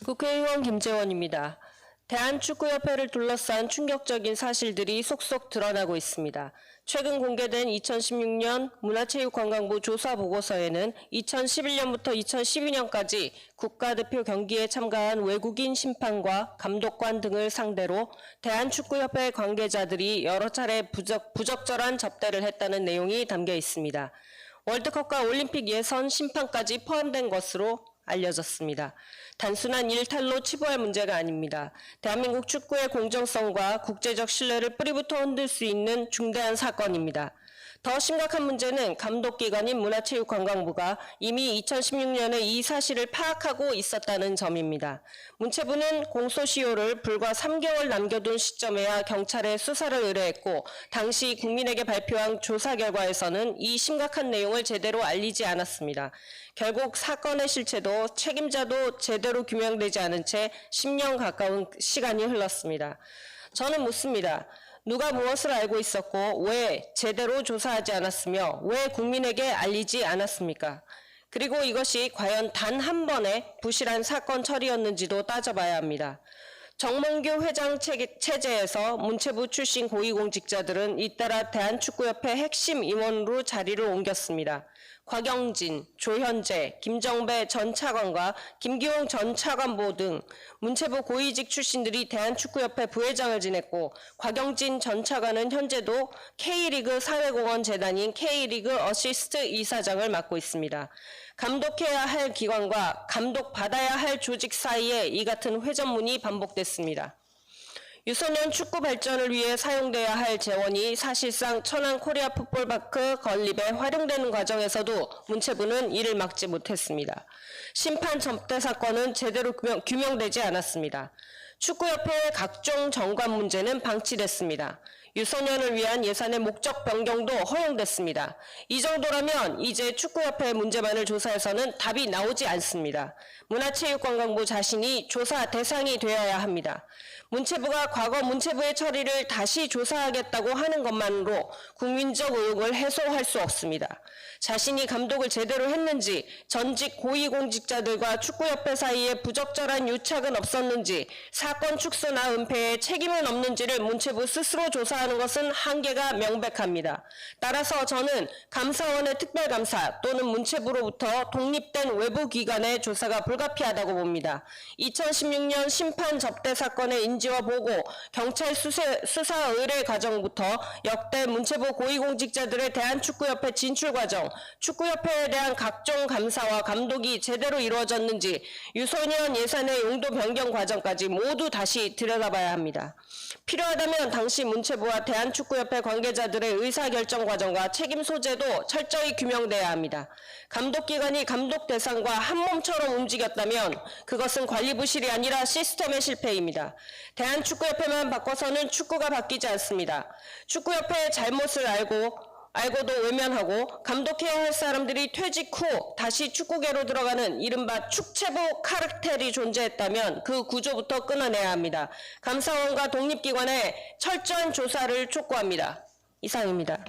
국회의원 김재원입니다. 대한축구협회를 둘러싼 충격적인 사실들이 속속 드러나고 있습니다. 최근 공개된 2016년 문화체육관광부 조사보고서에는 2011년부터 2012년까지 국가대표 경기에 참가한 외국인 심판과 감독관 등을 상대로 대한축구협회 관계자들이 여러 차례 부적절한 접대를 했다는 내용이 담겨 있습니다. 월드컵과 올림픽 예선 심판까지 포함된 것으로 알려졌습니다. 단순한 일탈로 치부할 문제가 아닙니다. 대한민국 축구의 공정성과 국제적 신뢰를 뿌리부터 흔들 수 있는 중대한 사건입니다. 더 심각한 문제는 감독기관인 문화체육관광부가 이미 2016년에 이 사실을 파악하고 있었다는 점입니다. 문체부는 공소시효를 불과 3개월 남겨둔 시점에야 경찰에 수사를 의뢰했고 당시 국민에게 발표한 조사 결과에서는 이 심각한 내용을 제대로 알리지 않았습니다. 결국 사건의 실체도 책임자도 제대로 규명되지 않은 채 10년 가까운 시간이 흘렀습니다. 저는 묻습니다. 누가 무엇을 알고 있었고 왜 제대로 조사하지 않았으며 왜 국민에게 알리지 않았습니까? 그리고 이것이 과연 단 한 번의 부실한 사건 처리였는지도 따져봐야 합니다. 정몽규 회장 체제에서 문체부 출신 고위공직자들은 잇따라 대한축구협회 핵심 임원으로 자리를 옮겼습니다. 곽영진, 조현재, 김정배 전 차관과 김기용 전 차관보 등 문체부 고위직 출신들이 대한축구협회 부회장을 지냈고 곽영진 전 차관은 현재도 K리그 사회공헌재단인 K리그 어시스트 이사장을 맡고 있습니다. 감독해야 할 기관과 감독받아야 할 조직 사이에 이 같은 회전문이 반복됐습니다. 유소년 축구 발전을 위해 사용돼야 할 재원이 사실상 천안 코리아 풋볼파크 건립에 활용되는 과정에서도 문체부는 이를 막지 못했습니다. 심판 접대 사건은 제대로 규명되지 않았습니다. 축구협회의 각종 정관 문제는 방치됐습니다. 유소년을 위한 예산의 목적 변경도 허용됐습니다. 이 정도라면 이제 축구협회 문제만을 조사해서는 답이 나오지 않습니다. 문화체육관광부 자신이 조사 대상이 되어야 합니다. 문체부가 과거 문체부의 처리를 다시 조사하겠다고 하는 것만으로 국민적 의혹을 해소할 수 없습니다. 자신이 감독을 제대로 했는지, 전직 고위공직자들과 축구협회 사이에 부적절한 유착은 없었는지, 사건 축소나 은폐에 책임은 없는지를 문체부 스스로 조사하는 것은 한계가 명백합니다. 따라서 저는 감사원의 특별감사 또는 문체부로부터 독립된 외부기관의 조사가 불가피하다고 봅니다. 2016년 심판 접대 사건의 인지와 보고, 경찰 수사 의뢰 과정부터 역대 문체부 고위공직자들의 대한축구협회 진출 과정, 축구협회에 대한 각종 감사와 감독이 제대로 이루어졌는지, 유소년 예산의 용도 변경 과정까지 모두 다시 들여다봐야 합니다. 필요하다면 당시 문체부와 대한축구협회 관계자들의 의사결정 과정과 책임 소재도 철저히 규명돼야 합니다. 감독기관이 감독 대상과 한몸처럼 움직였다면 그것은 관리 부실이 아니라 시스템의 실패입니다. 대한축구협회만 바꿔서는 축구가 바뀌지 않습니다. 축구협회의 잘못을 알고도 외면하고 감독해야 할 사람들이 퇴직 후 다시 축구계로 들어가는 이른바 축체부 카르텔이 존재했다면 그 구조부터 끊어내야 합니다. 감사원과 독립기관의 철저한 조사를 촉구합니다. 이상입니다.